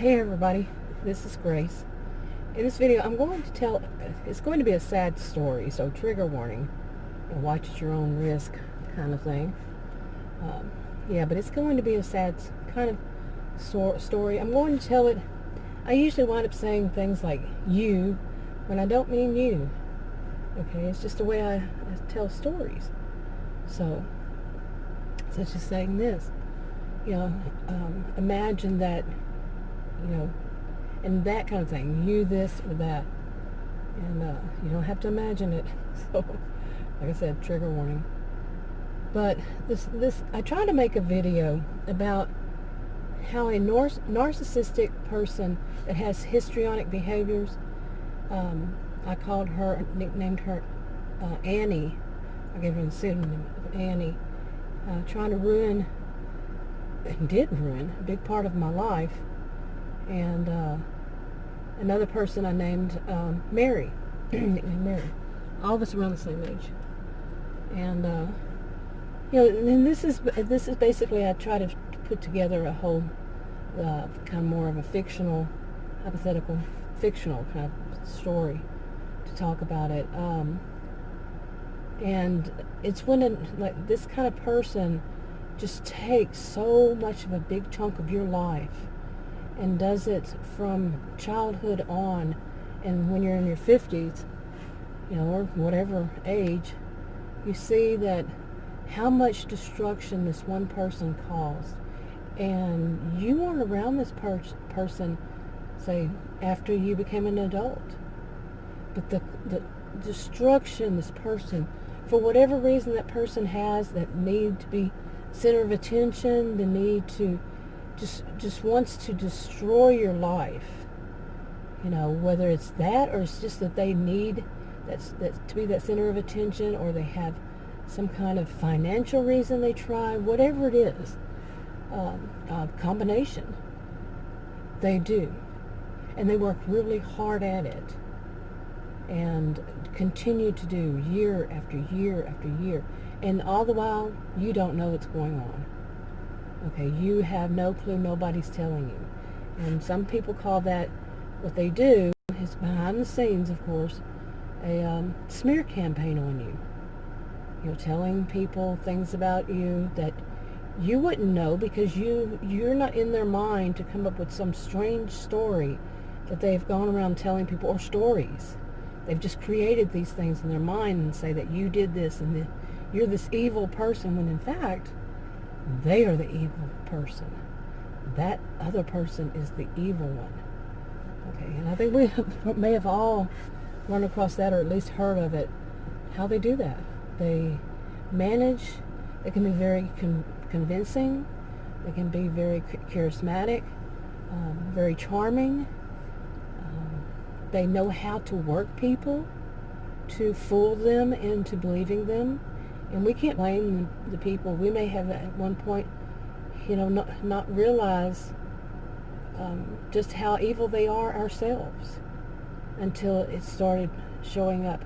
Hey everybody, this is Grace. In this video I'm going to tell, it's going to be a sad story, so trigger warning, watch at your own risk kind of thing. Yeah, but it's going to be a sad kind of story. I'm going to tell it, I usually wind up saying things like you when I don't mean you. Okay, it's just the way I tell stories. So, such as saying this, imagine that, and that kind of thing, you this or that, and you don't have to imagine it. So, like I said, trigger warning. But this I try to make a video about how a narcissistic person that has histrionic behaviors, I nicknamed her Annie. I gave her the pseudonym of Annie, trying to ruin, and did ruin, a big part of my life. And another person I named Mary, nicknamed Mary. All of us around the same age. And and this is basically, I try to put together a whole kind of more of a fictional, hypothetical, fictional kind of story to talk about it. And it's when like this kind of person just takes so much of a big chunk of your life and does it from childhood on, and when you're in your 50s, or whatever age, you see that how much destruction this one person caused. And you weren't around this person, say, after you became an adult. But the destruction this person, for whatever reason that person has, that need to be center of attention, the need to just wants to destroy your life, whether it's that or it's just that they need that's to be that center of attention, or they have some kind of financial reason they try, whatever it is, combination, they do, and they work really hard at it and continue to do year after year after year, and all the while you don't know what's going on. Okay, you have no clue, nobody's telling you. And some people call that, what they do is behind the scenes, of course, a smear campaign on you. Telling people things about you that you wouldn't know, because you're not in their mind to come up with some strange story that they've gone around telling people, or stories. They've just created these things in their mind and say that you did this and you're this evil person, when in fact, they are the evil person. That other person is the evil one. Okay, and I think we may have all run across that, or at least heard of it, how they do that. They can be very convincing, they can be very charismatic, very charming. They know how to work people to fool them into believing them. And we can't blame the people. We may have at one point, not realize just how evil they are ourselves, until it started showing up,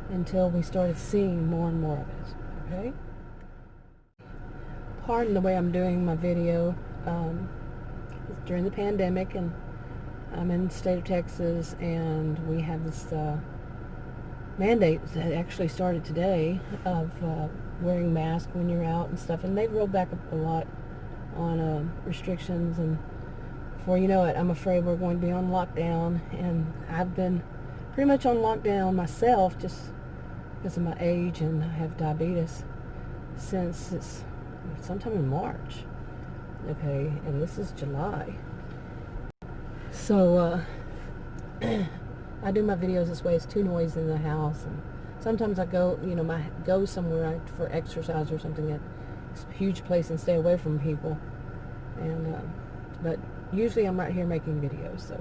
until we started seeing more and more of it. Okay? Pardon the way I'm doing my video. It's during the pandemic, and I'm in the state of Texas, and we have this mandate that actually started today of wearing masks when you're out and stuff, and they've rolled back a lot on restrictions, and before you know it, I'm afraid we're going to be on lockdown. And I've been pretty much on lockdown myself, just because of my age, and I have diabetes, since it's sometime in March. Okay, and this is July. So I do my videos this way. It's too noisy in the house, and sometimes I go, go somewhere for exercise or something, at a huge place, and stay away from people. And but usually I'm right here making videos, so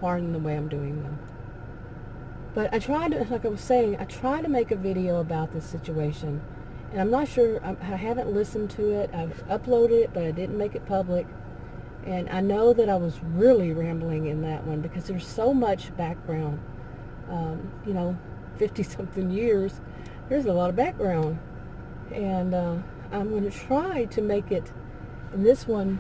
pardon the way I'm doing them. But I tried to, like I was saying, I tried to make a video about this situation, and I'm not sure, I haven't listened to it. I've uploaded it, but I didn't make it public. And I know that I was really rambling in that one, because there's so much background. 50-something years, there's a lot of background. And I'm going to try to make it, in this one,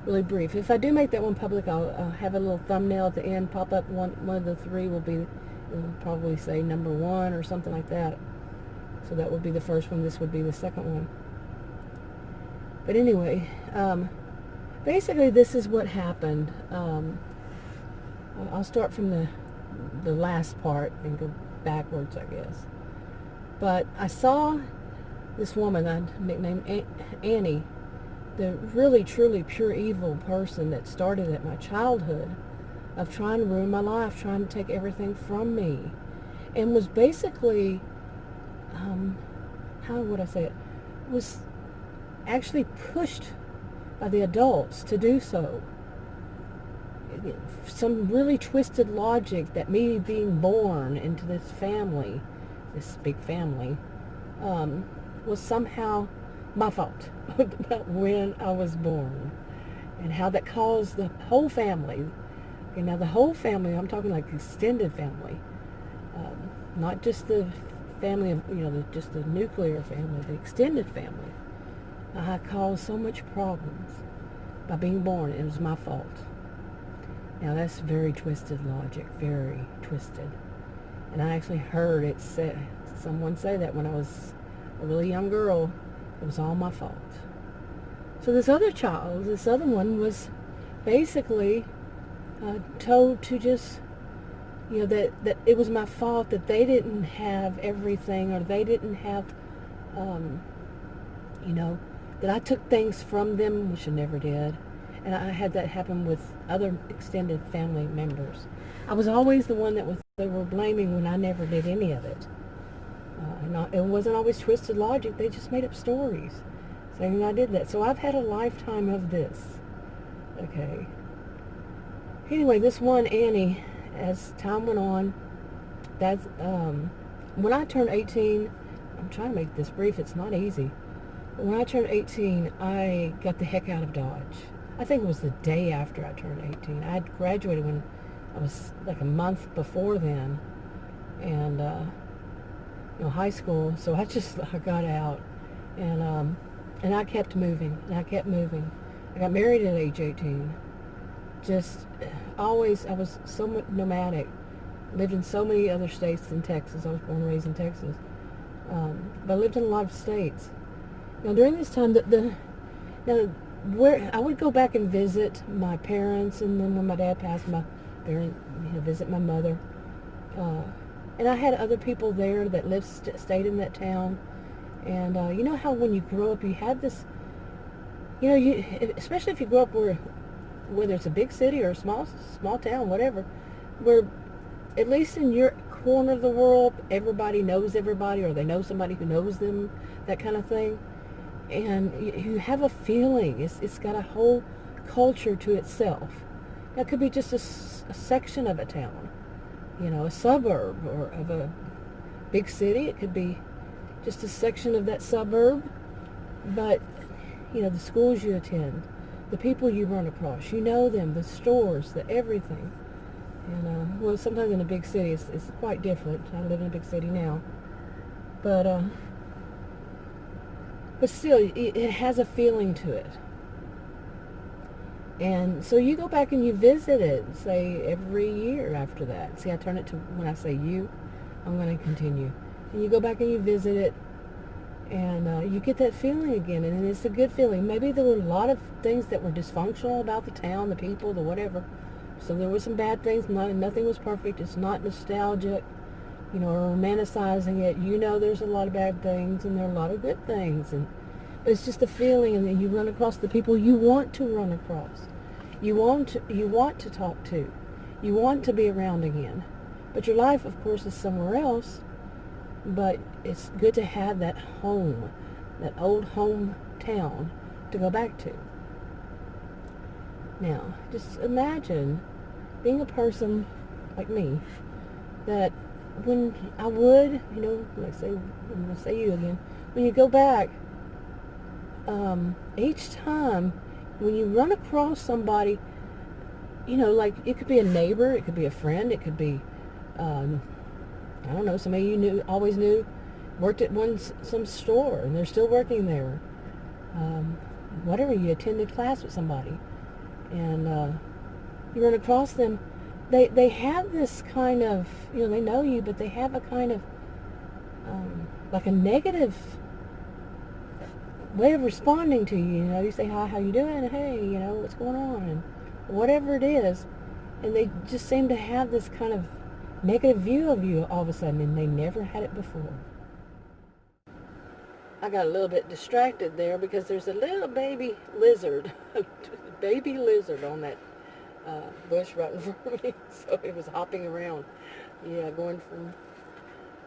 really brief. If I do make that one public, I'll have a little thumbnail at the end pop up. One of the three will be, it'll probably say number 1 or something like that. So that would be the first one. This would be the second one. But anyway, basically this is what happened. I'll start from the last part and go backwards, I guess. But I saw this woman, I nicknamed Annie, the really, truly pure evil person that started at my childhood of trying to ruin my life, trying to take everything from me, and was basically, how would I say it, was actually pushed by the adults to do so. Some really twisted logic that me being born into this family, this big family, was somehow my fault about when I was born, and how that caused the whole family. Okay, now the whole family, I'm talking like extended family, not just the family of, just the nuclear family, the extended family. I caused so much problems by being born. It was my fault. Now that's very twisted logic, very twisted. And I actually heard it said, someone say that when I was a really young girl, it was all my fault. So this other child, this other one, was basically told to just, that it was my fault that they didn't have everything, or they didn't have, that I took things from them, which I never did. And I had that happen with other extended family members. I was always the one they were blaming when I never did any of it. It wasn't always twisted logic. They just made up stories saying I did that. So I've had a lifetime of this. Okay. Anyway, this one, Annie, as time went on, that's, when I turned 18, I'm trying to make this brief, it's not easy. But when I turned 18, I got the heck out of Dodge. I think it was the day after I turned 18. I had graduated when I was like a month before then, and high school. So I got out, and I kept moving, and I kept moving. I got married at age 18. Just always, I was so nomadic. Lived in so many other states than Texas. I was born and raised in Texas, but I lived in a lot of states. Now during this time, where I would go back and visit my parents, and then when my dad passed, my parents, visit my mother, and I had other people there that stayed in that town. And you know how when you grow up, you have this, especially if you grow up whether it's a big city or a small town, whatever, where at least in your corner of the world, everybody knows everybody, or they know somebody who knows them, that kind of thing. And you have a feeling, it's got a whole culture to itself. That could be just a section of a town, a suburb, or of a big city. It could be just a section of that suburb. But, the schools you attend, the people you run across, them, the stores, the everything. And, well, sometimes in a big city, it's quite different. I live in a big city now. But still, it has a feeling to it. And so you go back and you visit it, say, every year after that. See, I turn it to, when I say you, I'm going to continue. And you go back and you visit it, and you get that feeling again, and it's a good feeling. Maybe there were a lot of things that were dysfunctional about the town, the people, the whatever. So there were some bad things. Nothing was perfect. It's not nostalgic, or romanticizing it. There's a lot of bad things, and there are a lot of good things. And it's just a feeling, and then you run across the people you want to run across. You want to talk to. You want to be around again. But your life, of course, is somewhere else. But it's good to have that home, that old hometown to go back to. Now, just imagine being a person like me, that when I would, like say, I'm going to say you again, when you go back, each time when you run across somebody, like it could be a neighbor, it could be a friend, it could be, I don't know, somebody you always knew, worked at some store, and they're still working there. Whatever, you attended class with somebody. And you run across them, they have this kind of, they know you, but they have a kind of, like a negative way of responding to you. You say, hi, how you doing? Hey, what's going on? And whatever it is. And they just seem to have this kind of negative view of you all of a sudden, and they never had it before. I got a little bit distracted there because there's a little baby lizard, baby lizard on that bush right in front of me. So it was hopping around, going from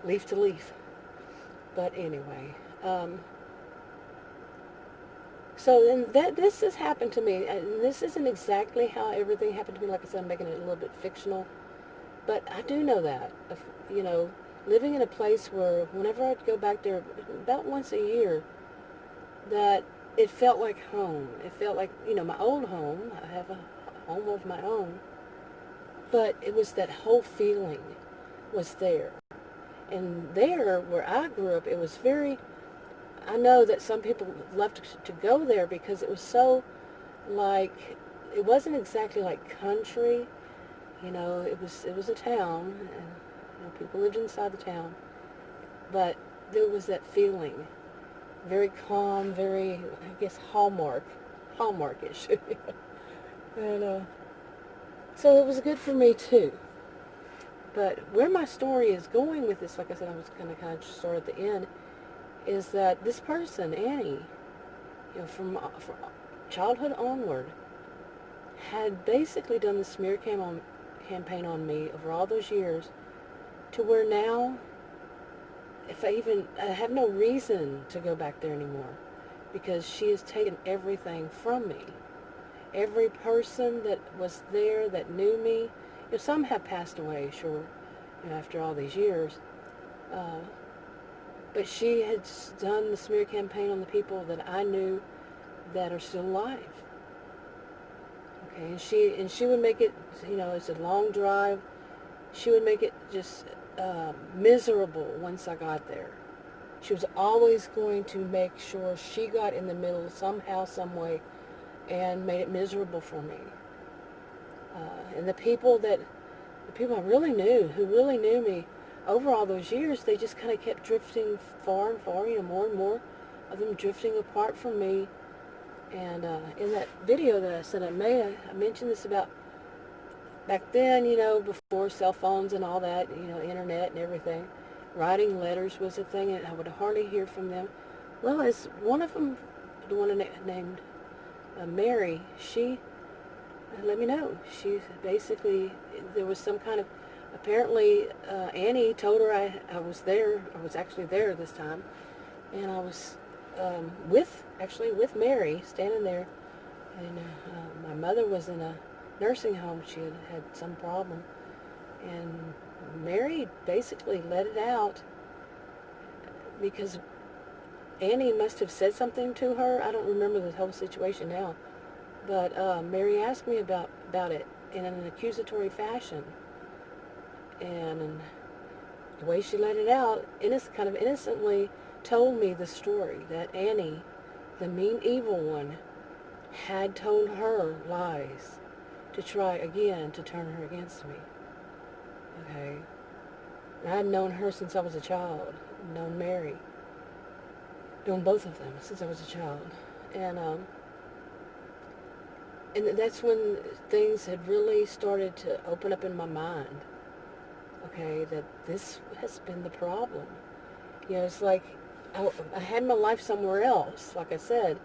leaf to leaf. But anyway, so then this has happened to me, and this isn't exactly how everything happened to me. Like I said, I'm making it a little bit fictional, but I do know that, living in a place where whenever I'd go back there about once a year, that it felt like home. It felt like, my old home. I have a home of my own, but it was that whole feeling was there. And there, where I grew up, it was I know that some people love to go there because it was so like, it wasn't exactly like country, it was a town, and people lived inside the town, but there was that feeling, very calm, very, I guess, hallmarkish. And so it was good for me too. But where my story is going with this, like I said, I was going to kind of start at the end, is that this person, Annie, from childhood onward, had basically done the smear campaign on me over all those years, to where now, if I have no reason to go back there anymore, because she has taken everything from me. Every person that was there that knew me, some have passed away, sure, after all these years, but she had done the smear campaign on the people that I knew that are still alive. Okay, and she would make it, it's a long drive. She would make it just miserable once I got there. She was always going to make sure she got in the middle somehow, some way, and made it miserable for me. And the people I really knew, who really knew me, over all those years, they just kind of kept drifting far and far, more and more of them drifting apart from me. And in that video that I said I made, I mentioned this about back then, before cell phones and all that, internet and everything. Writing letters was a thing, and I would hardly hear from them. Well, as one of them, the one named Mary, she let me know. She basically, there was some kind of, apparently Annie told her I was there. I was actually there this time, and I was with Mary, standing there, and my mother was in a nursing home. She had some problem, and Mary basically let it out because Annie must have said something to her. I don't remember the whole situation now, but Mary asked me about it in an accusatory fashion, and the way she let it out, kind of innocently, told me the story that Annie, the mean evil one, had told her lies to try again to turn her against me. Okay? And I'd known her since I was a child, known Mary, known both of them since I was a child. And that's when things had really started to open up in my mind. Okay, that this has been the problem. It's like I had my life somewhere else, like I said.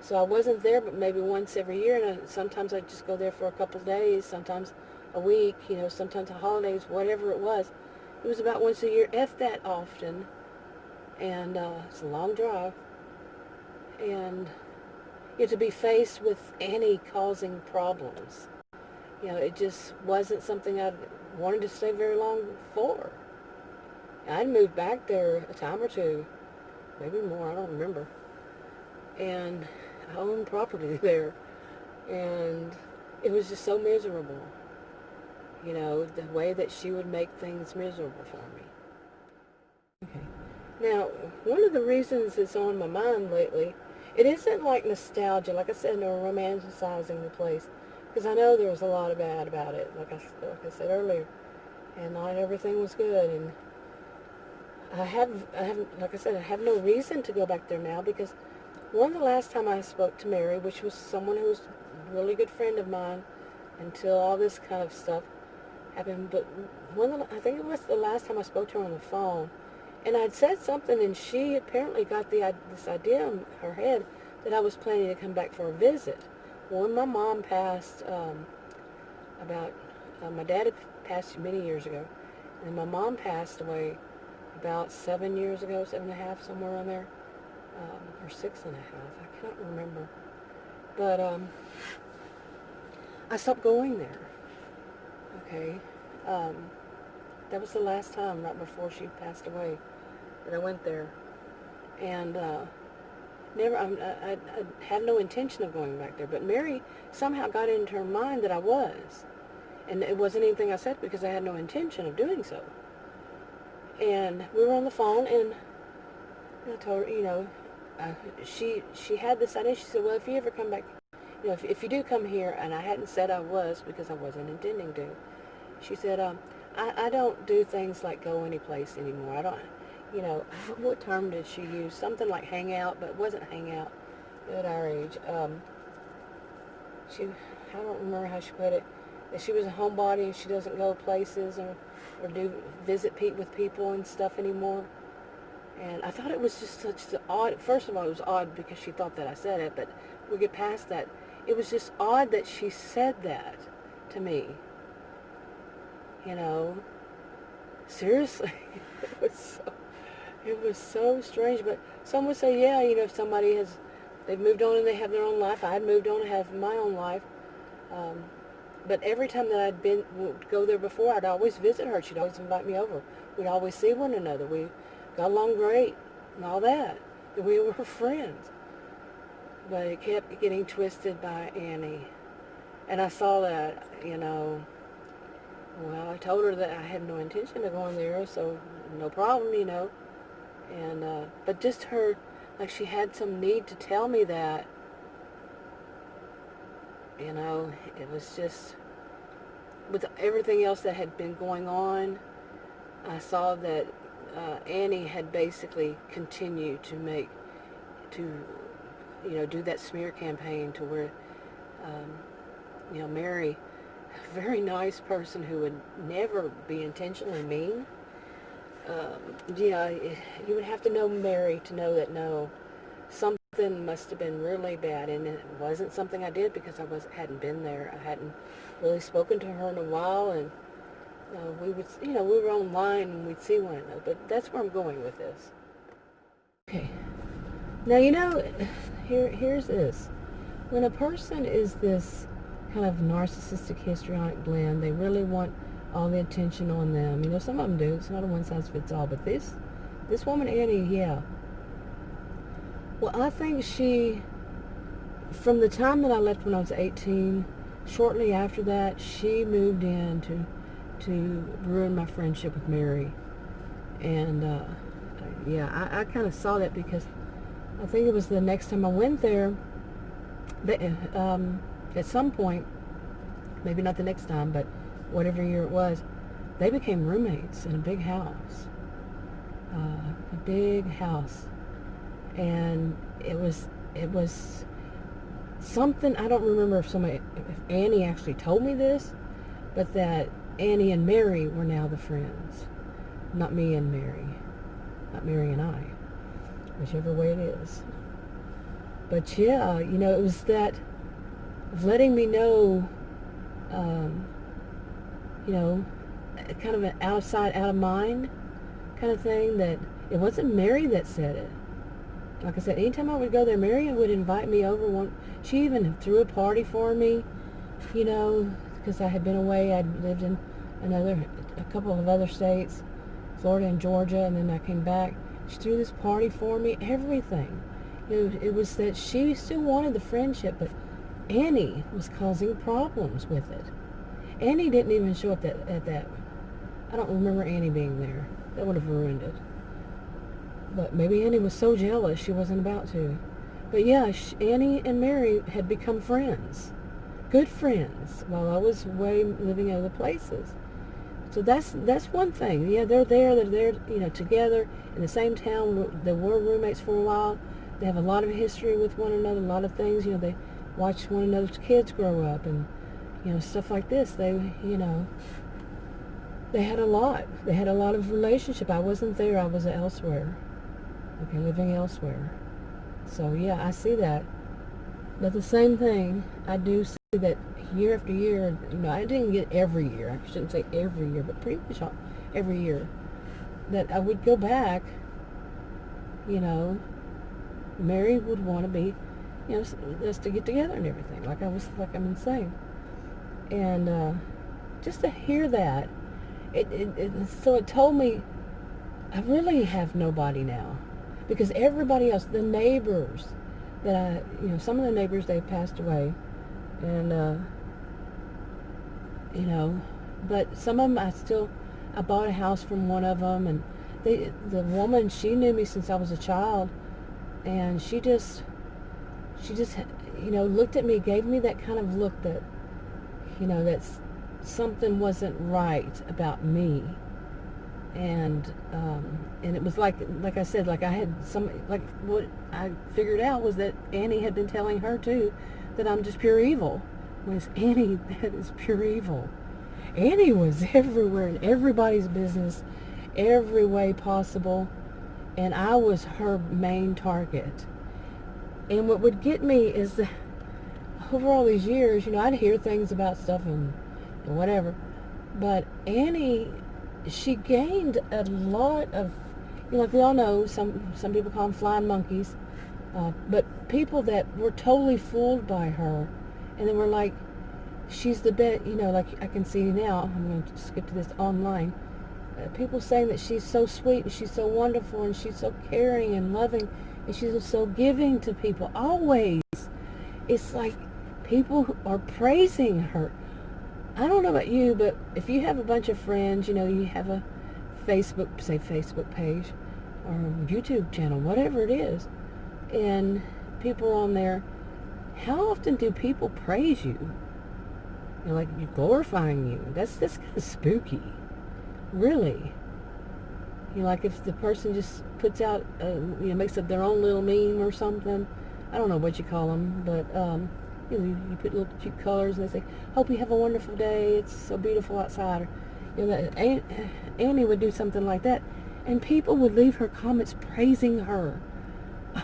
So I wasn't there but maybe once every year, and sometimes I'd just go there for a couple of days, sometimes a week, sometimes the holidays, whatever it was. It was about once a year, if that often, and it's a long drive. And to be faced with Annie causing problems, it just wasn't something I wanted to stay very long for. I'd moved back there a time or two, maybe more, I don't remember. And I owned property there. And it was just so miserable. The way that she would make things miserable for me. Okay. Now, one of the reasons it's on my mind lately, it isn't like nostalgia, like I said, no romanticizing the place, because I know there was a lot of bad about it, like I said earlier, and not everything was good. And like I said, I have no reason to go back there now, because the last time I spoke to Mary, which was someone who was a really good friend of mine until all this kind of stuff happened, but I think it was the last time I spoke to her on the phone, and I'd said something, and she apparently got this idea in her head that I was planning to come back for a visit. Well, when my mom passed, my dad had passed many years ago, and my mom passed away about 7 years ago, 7.5, somewhere around there, or 6.5, I cannot remember. But I stopped going there. Okay, that was the last time, right before she passed away, that I went there, and I had no intention of going back there. But Mary somehow got into her mind that I was, and it wasn't anything I said, because I had no intention of doing so. And we were on the phone, and I told her, she had this idea. She said, well, if you ever come back, if you do come here, and I hadn't said I was, because I wasn't intending to. She said, I don't do things like go any place anymore. I don't, what term did she use? Something like hang out, but it wasn't hang out at our age. I don't remember how she put it. That she was a homebody and she doesn't go places or visit with people and stuff anymore. And I thought it was just such an odd, first of all, it was odd because she thought that I said it, but we get past that. It was just odd that she said that to me. Seriously, it was so strange. But some would say, yeah, if they've moved on and they have their own life. I had moved on and have my own life. But every time that would go there before, I'd always visit her. She'd always invite me over. We'd always see one another. We got along great and all that. We were friends. But it kept getting twisted by Annie. And I saw that, well, I told her that I had no intention of going there, so no problem, And, but just her, like she had some need to tell me that, it was just, with everything else that had been going on, I saw that Annie had basically continued to do that smear campaign to where, Mary, a very nice person who would never be intentionally mean. You would have to know Mary to know that no, something must have been really bad, and it wasn't something I did because I hadn't been there. I hadn't really spoken to her in a while, and we were online and we'd see one another. But that's where I'm going with this. Okay. Now, here's this. When a person is this kind of narcissistic histrionic blend, they really want all the attention on them. Some of them do. It's not a one-size-fits-all. But this woman, Annie, yeah. Well, I think from the time that I left when I was 18, shortly after that, she moved in to ruin my friendship with Mary. And, I kind of saw that because I think it was the next time I went there, at some point, maybe not the next time, but whatever year it was, they became roommates in a big house. And it was something, I don't remember if Annie actually told me this, but that Annie and Mary were now the friends. Not me and Mary. Not Mary and I. Whichever way it is. But yeah, it was that of letting me know, kind of an outside, out of mind kind of thing, that it wasn't Mary that said it. Like I said, anytime I would go there, Mary would invite me over. She even threw a party for me, because I had been away. I'd lived in a couple of other states, Florida and Georgia, and then I came back. She threw this party for me, everything. It was that she still wanted the friendship, but Annie was causing problems with it. Annie didn't even show up at that. I don't remember Annie being there. That would have ruined it. But maybe Annie was so jealous she wasn't about to. But yeah, Annie and Mary had become friends. good friends while I was away living in other places. So that's one thing. Yeah, they're there, together in the same town. They were roommates for a while. They have a lot of history with one another, a lot of things. They watch one another's kids grow up and, stuff like this. They had a lot. They had a lot of relationship. I wasn't there. I was elsewhere. Okay, living elsewhere. So yeah, I see that. But the same thing, I do see that year after year, I didn't get every year. I shouldn't say every year, but pretty much every year that I would go back, Mary would want to be, us to get together and everything, like I've been saying. And just to hear that, so it told me I really have nobody now, because everybody else, the neighbors that some of the neighbors, they passed away, and but some of them I bought a house from one of them, and the woman, she knew me since I was a child, and she just looked at me, gave me that kind of look that that something wasn't right about me. And it was like I said, like I had what I figured out was that Annie had been telling her too, that I'm just pure evil. Was Annie, that is pure evil. Annie was everywhere in everybody's business, every way possible, and I was her main target. And what would get me is that over all these years, I'd hear things about stuff and whatever, but Annie, she gained a lot of, like we all know, some people call them flying monkeys, but people that were totally fooled by her, and they were like, she's the best, like I can see now, I'm going to skip to this online, people saying that she's so sweet and she's so wonderful and she's so caring and loving and she's so giving to people, always. It's like people are praising her. I don't know about you, but if you have a bunch of friends, you have a Facebook page or a YouTube channel, whatever it is, and people are on there, how often do people praise you? Like glorifying you. That's kind of spooky. Really. Like if the person just puts out, makes up their own little meme or something. I don't know what you call them, but you put little cute colors and they say, "Hope you have a wonderful day. It's so beautiful outside." Or, Annie would do something like that, and people would leave her comments praising her.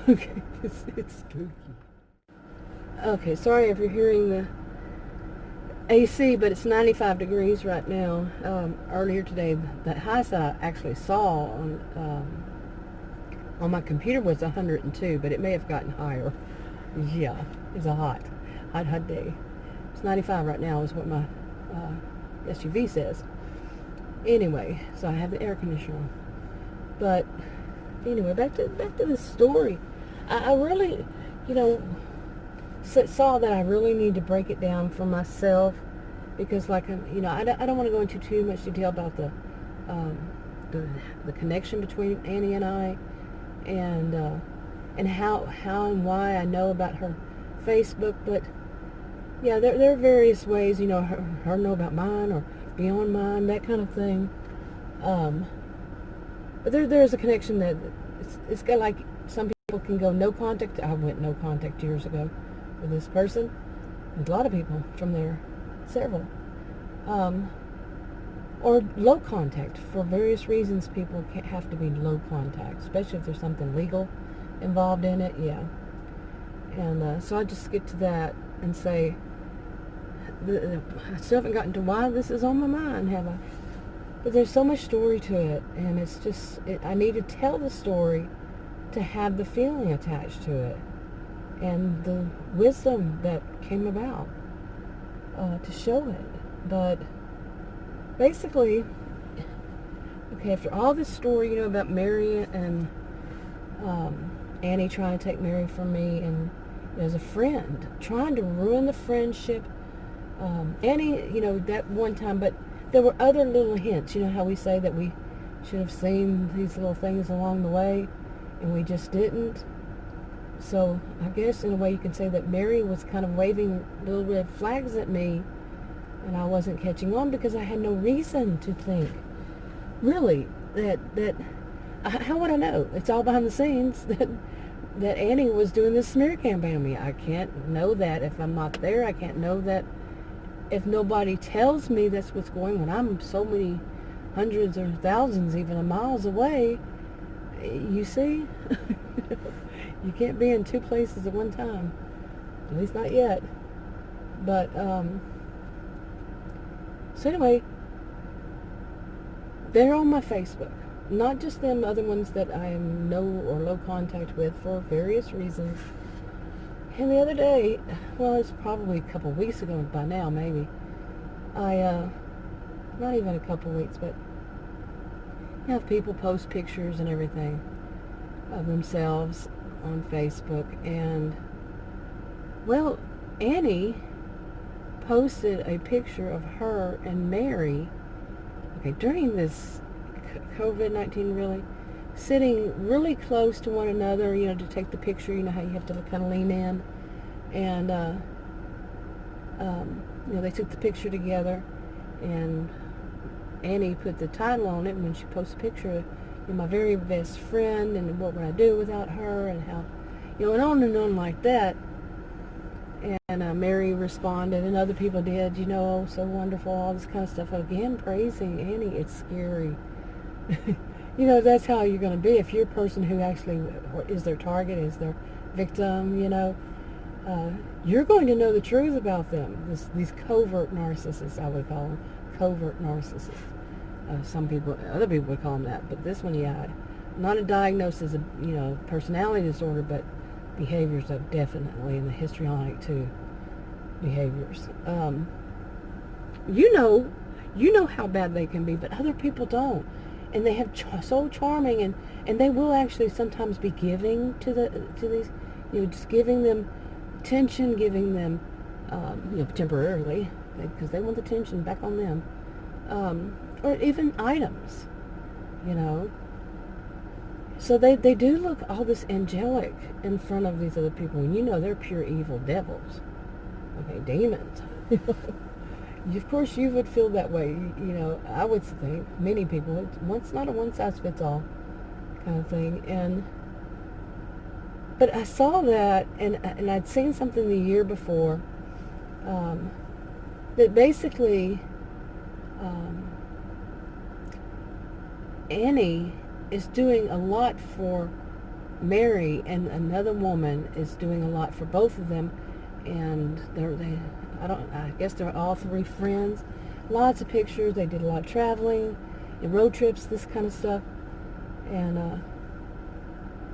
Okay, it's spooky. Okay, sorry if you're hearing the AC, but it's 95 degrees right now. Earlier today, the highest I actually saw on my computer was 102, but it may have gotten higher. Yeah, it's a hot day. It's 95 right now is what my SUV says. Anyway, so I have the air conditioner on. But anyway, back to this story. I really, saw that I really need to break it down for myself, because I don't want to go into too much detail about the connection between Annie and I, and how and why I know about her Facebook. But yeah, there are various ways, her know about mine or beyond mine, that kind of thing. But there's a connection that it's got, like, some people can go no contact. I went no contact years ago with this person. There's a lot of people from there, several. Or low contact. For various reasons, people can't have to be low contact, especially if there's something legal involved in it, yeah. And so I just skip to that and say, I still haven't gotten to why this is on my mind, have I? But there's so much story to it, and it's just, I need to tell the story to have the feeling attached to it, and the wisdom that came about to show it. But basically, okay, after all this story, about Mary and Annie trying to take Mary from me, and as a friend, trying to ruin the friendship. Annie, that one time, but there were other little hints. How we say that we should have seen these little things along the way, and we just didn't. So I guess in a way you can say that Mary was kind of waving little red flags at me, and I wasn't catching on because I had no reason to think, really, that how would I know? It's all behind the scenes that Annie was doing this smear campaign on me. I can't know that if I'm not there. I can't know that if nobody tells me that's what's going on. I'm so many hundreds or thousands even of miles away. You see? You can't be in two places at one time. At least not yet. But, so anyway, they're on my Facebook. Not just them, other ones that I am no or low contact with for various reasons. And the other day, well, it's probably a couple weeks ago by now, maybe. Not even a couple weeks, but you have people post pictures and everything of themselves on Facebook. And, well, Annie posted a picture of her and Mary, okay, during this COVID-19, really, sitting really close to one another, to take the picture. You know how you have to kind of lean in. And, they took the picture together, and Annie put the title on it when she posted the picture, my very best friend, and what would I do without her, and how, and on like that. And Mary responded, and other people did, oh, so wonderful, all this kind of stuff. Again, praising Annie. It's scary. That's how you're going to be if you're a person who actually is their target, is their victim, you're going to know the truth about them. These covert narcissists, I would call them, covert narcissists. Other people would call them that, but this one, yeah, not a diagnosis of, personality disorder, but behaviors are definitely in the histrionic too. Behaviors. You know how bad they can be, but other people don't. And they have so charming, and they will actually sometimes be giving to these, just giving them attention, giving them, temporarily, because they want the attention back on them, or even items, So they do look all this angelic in front of these other people, and they're pure evil devils, okay, demons. Of course, you would feel that way. I would think many people. It's not a one-size-fits-all kind of thing. But I saw that, and I'd seen something the year before that basically Annie is doing a lot for Mary, and another woman is doing a lot for both of them, and I guess they're all three friends. Lots of pictures. They did a lot of traveling and road trips, this kind of stuff. And,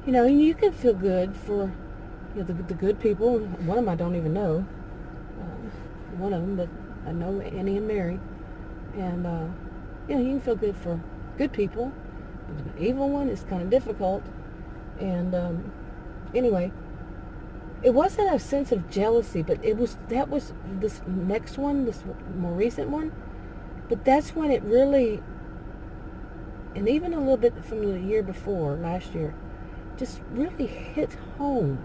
you can feel good for the good people. One of them I don't even know. One of them, but I know Annie and Mary. And, you can feel good for good people. But the evil one is kind of difficult. And, anyway, it wasn't a sense of jealousy, but that was this next one, this more recent one. But that's when it really, and even a little bit from the year before, last year, just really hit home.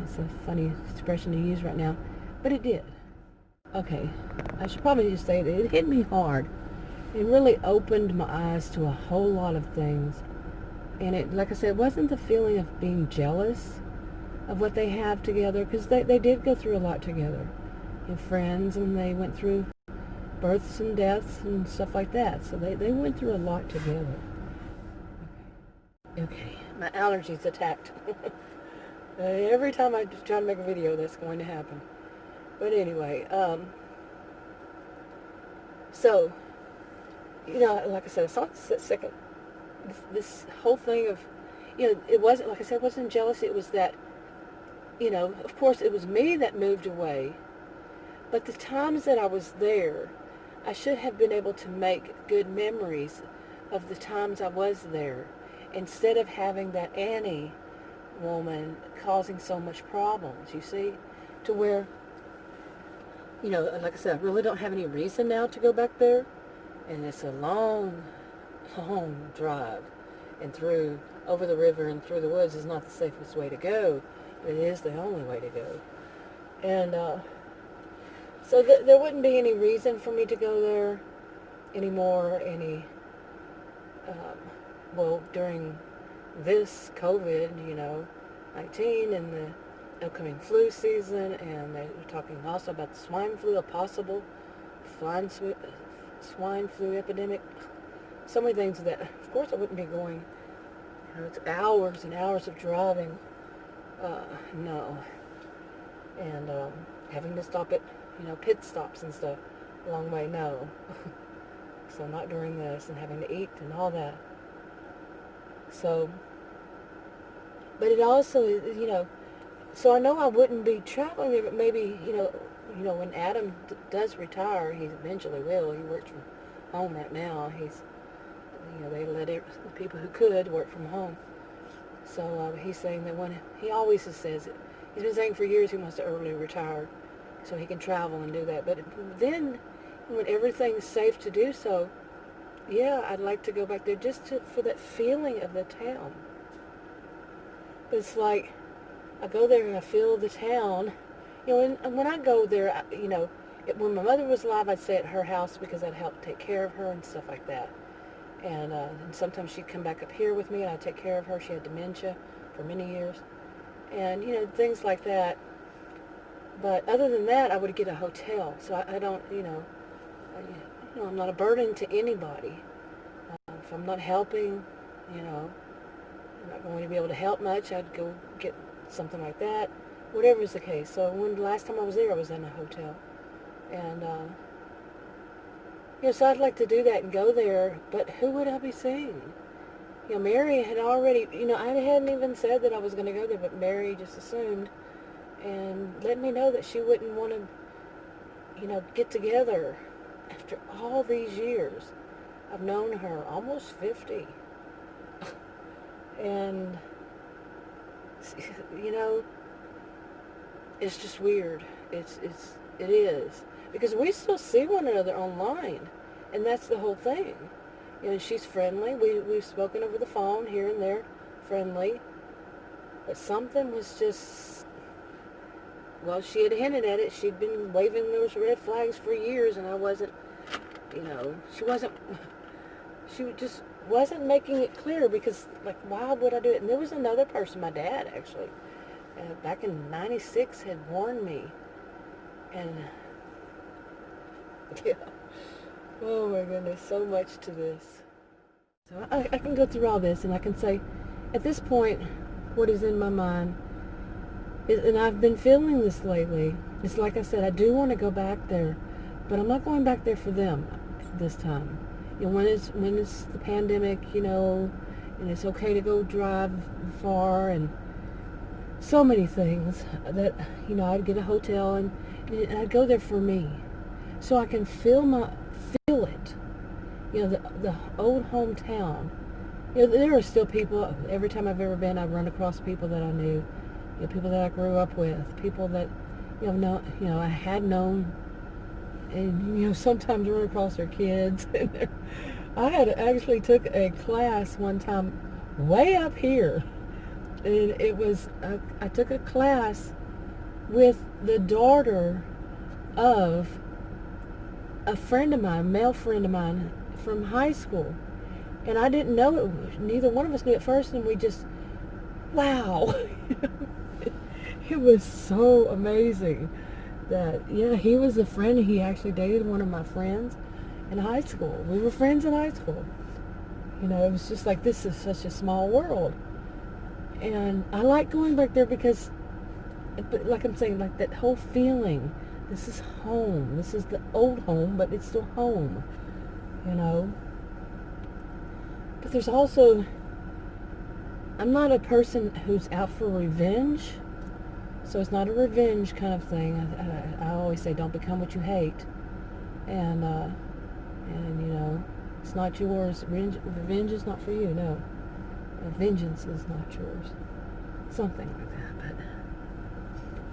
It's a funny expression to use right now, but it did. Okay, I should probably just say that it hit me hard. It really opened my eyes to a whole lot of things. And it, like I said, it wasn't the feeling of being jealous of what they have together, because they did go through a lot together. Friends, and they went through births and deaths and stuff like that. So they went through a lot together. Okay, my allergies attacked. Every time I try to make a video, that's going to happen. But anyway, so, like I said, I saw this second, this whole thing of, it wasn't, like I said, it wasn't jealousy. It was that, of course it was me that moved away, but the times that I was there, I should have been able to make good memories of the times I was there, instead of having that Annie woman causing so much problems, you see, to where, like I said, I really don't have any reason now to go back there, and it's a long, long drive, and through over the river and through the woods is not the safest way to go, but it is the only way to go. And so there wouldn't be any reason for me to go there anymore, during this COVID-19 and the upcoming flu season, and they're talking also about the swine flu, a possible swine flu epidemic. So many things that, of course, I wouldn't be going. It's hours and hours of driving. No. And having to stop at, pit stops and stuff along the way. No. So not during this, and having to eat and all that. So, but it also is, so I know I wouldn't be traveling there, but maybe, when Adam does retire, he eventually will. He works from home right now. They let the people who could work from home. So he's saying that he always says it. He's been saying for years he wants to early retire so he can travel and do that. But then, when everything's safe to do so, yeah, I'd like to go back there just for that feeling of the town. But it's like, I go there and I feel the town. And when I go there, when my mother was alive, I'd stay at her house because I'd help take care of her and stuff like that. And sometimes she'd come back up here with me and I'd take care of her. She had dementia for many years. And, things like that. But other than that, I would get a hotel. So I don't, I'm not a burden to anybody. If I'm not helping, I'm not going to be able to help much, I'd go get something like that. Whatever is the case. So the last time I was there, I was in a hotel. And, so I'd like to do that and go there, but who would I be seeing? Mary had already, I hadn't even said that I was going to go there, but Mary just assumed and let me know that she wouldn't want to, get together after all these years. I've known her almost 50. And, it's just weird. It is. Because we still see one another online. And that's the whole thing. She's friendly. We've spoken over the phone here and there, friendly. But something was just, she had hinted at it. She'd been waving those red flags for years, and I wasn't, she just wasn't making it clear because, why would I do it? And there was another person, my dad, actually, back in '96 had warned me. And, yeah. Oh my goodness, so much to this. So I can go through all this and I can say, at this point, what is in my mind is, and I've been feeling this lately, it's like I said, I do want to go back there, but I'm not going back there for them this time. When it's the pandemic, and it's okay to go drive far and so many things that, I'd get a hotel and I'd go there for me. So I can feel it. The old hometown. There are still people, every time I've ever been, I run across people that I knew, people that I grew up with, people that, I had known, and, sometimes run across their kids. I had actually took a class one time way up here, and it was, I took a class with the daughter of a friend of mine, male friend of mine from high school. And I didn't know it. Neither one of us knew at first, and we just, wow. It was so amazing that, he was a friend. He actually dated one of my friends in high school. We were friends in high school. It was just like, this is such a small world. And I like going back there because, like I'm saying, like that whole feeling, this is home. This is the old home, but it's still home, But there's also, I'm not a person who's out for revenge, so it's not a revenge kind of thing. I always say, don't become what you hate, and it's not yours. Revenge is not for you. No, vengeance is not yours. Something like that,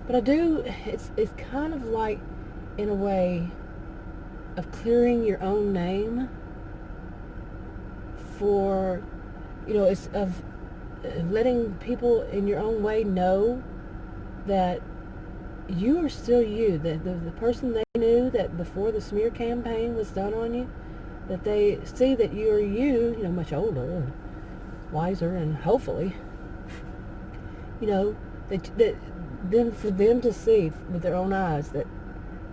but I do. It's kind of like, in a way, of clearing your own name. For, it's of letting people in your own way know that you are still you, that the person they knew that before the smear campaign was done on you, that they see that you're you, much older and wiser, and hopefully, that then for them to see with their own eyes that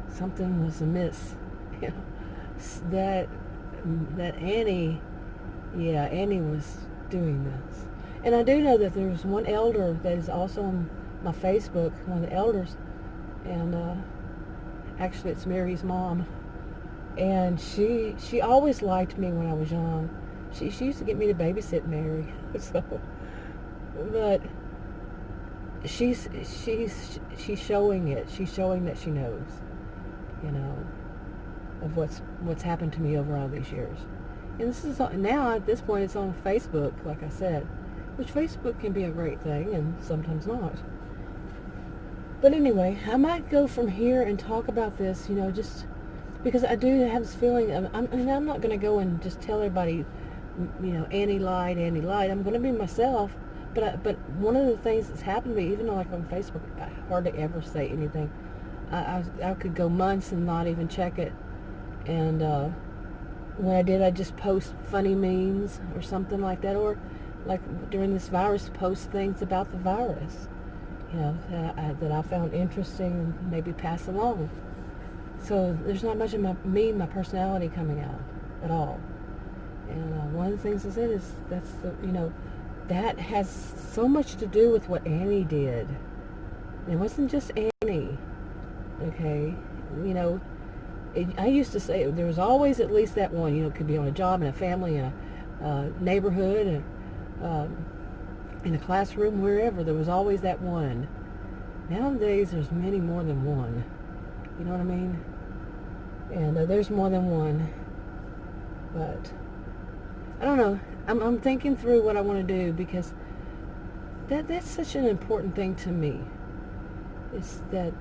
something was amiss, that Annie was doing this. And I do know that there's one elder that is also on my Facebook, one of the elders, and actually it's Mary's mom, and she always liked me when I was young. She used to get me to babysit Mary, so, but she's showing it. She's showing that she knows, of what's happened to me over all these years. And this is now at this point it's on Facebook, like I said, which Facebook can be a great thing and sometimes not. But anyway, I might go from here and talk about this, just because I do have this feeling. I'm not going to go and just tell everybody, Annie lied. I'm going to be myself. But one of the things that's happened to me, even though like on Facebook, I hardly ever say anything. I could go months and not even check it. And when I did, I just post funny memes or something like that, or like during this virus, post things about the virus, that I found interesting and maybe pass along. So there's not much of my personality coming out at all. And one of the things I said is that has so much to do with what Annie did. It wasn't just Annie, okay? I used to say there was always at least that one, it could be on a job, in a family, in a neighborhood, and in a classroom, wherever, there was always that one. Nowadays, there's many more than one. You know what I mean? And there's more than one. But I don't know. I'm thinking through what I want to do, because that's such an important thing to me. It's that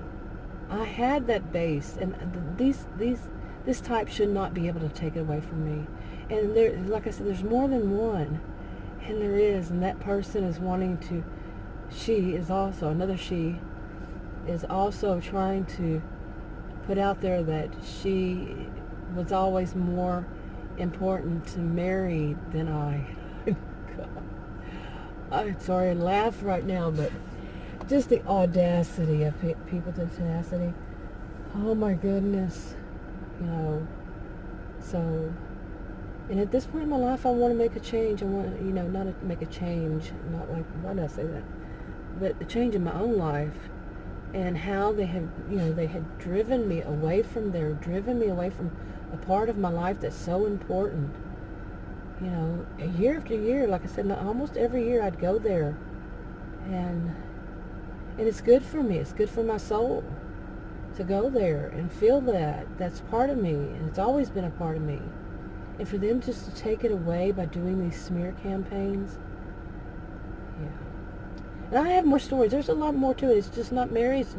I had that base, and this type should not be able to take it away from me. And there, like I said, there's more than one, and there is, and that person is wanting to. She is also trying to put out there that she was always more important to Mary than I. God. I'm sorry, I laugh right now, but just the audacity of people, the tenacity. Oh my goodness. So, and at this point in my life, I want to make a change. I want, not to make a change, not like, why did I say that? But a change in my own life, and how they have, they had driven me away from a part of my life that's so important. Year after year, like I said, almost every year I'd go there, and it's good for me. It's good for my soul to go there and feel that. That's part of me, and it's always been a part of me. And for them just to take it away by doing these smear campaigns, yeah. And I have more stories. There's a lot more to it. It's just not Mary's,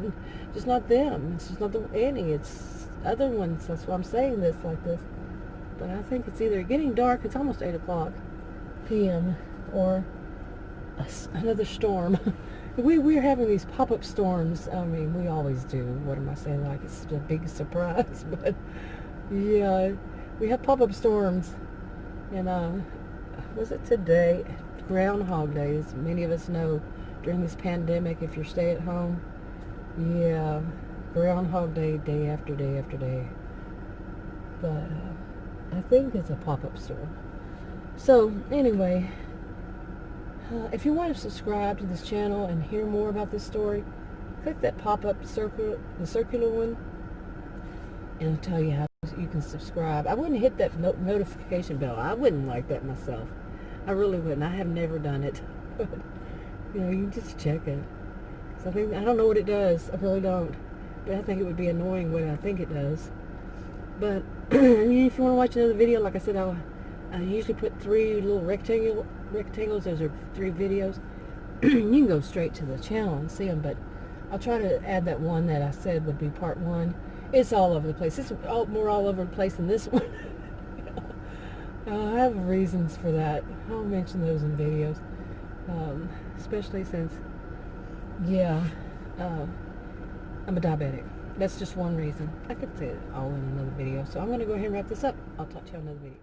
just not them. It's just not the Annie. It's other ones. That's why I'm saying this like this. But I think it's either getting dark. It's almost 8 o'clock p.m. or another storm. We're having these pop-up storms. I mean, we always do. What am I saying? Like it's a big surprise, but yeah, we have pop-up storms. And was it today? Groundhog Day, as many of us know, during this pandemic, if you're stay at home, yeah, Groundhog Day, day after day after day. But I think it's a pop-up storm. So anyway. If you want to subscribe to this channel and hear more about this story, click that pop-up circle, the circular one, and it'll tell you how you can subscribe. I wouldn't hit that notification bell. I wouldn't like that myself. I really wouldn't. I have never done it. But, you can just check it. So I don't know what it does. I really don't. But I think it would be annoying what I think it does. But if you want to watch another video, like I said, I usually put 3 little rectangles. Those are 3 videos. You can go straight to the channel and see them, but I'll try to add that one that I said would be part 1. It's all over the place. It's more all over the place than this one. I have reasons for that. I'll mention those in videos. Especially since, yeah, I'm a diabetic. That's just one reason. I could say it all in another video. So I'm going to go ahead and wrap this up. I'll talk to you on another video.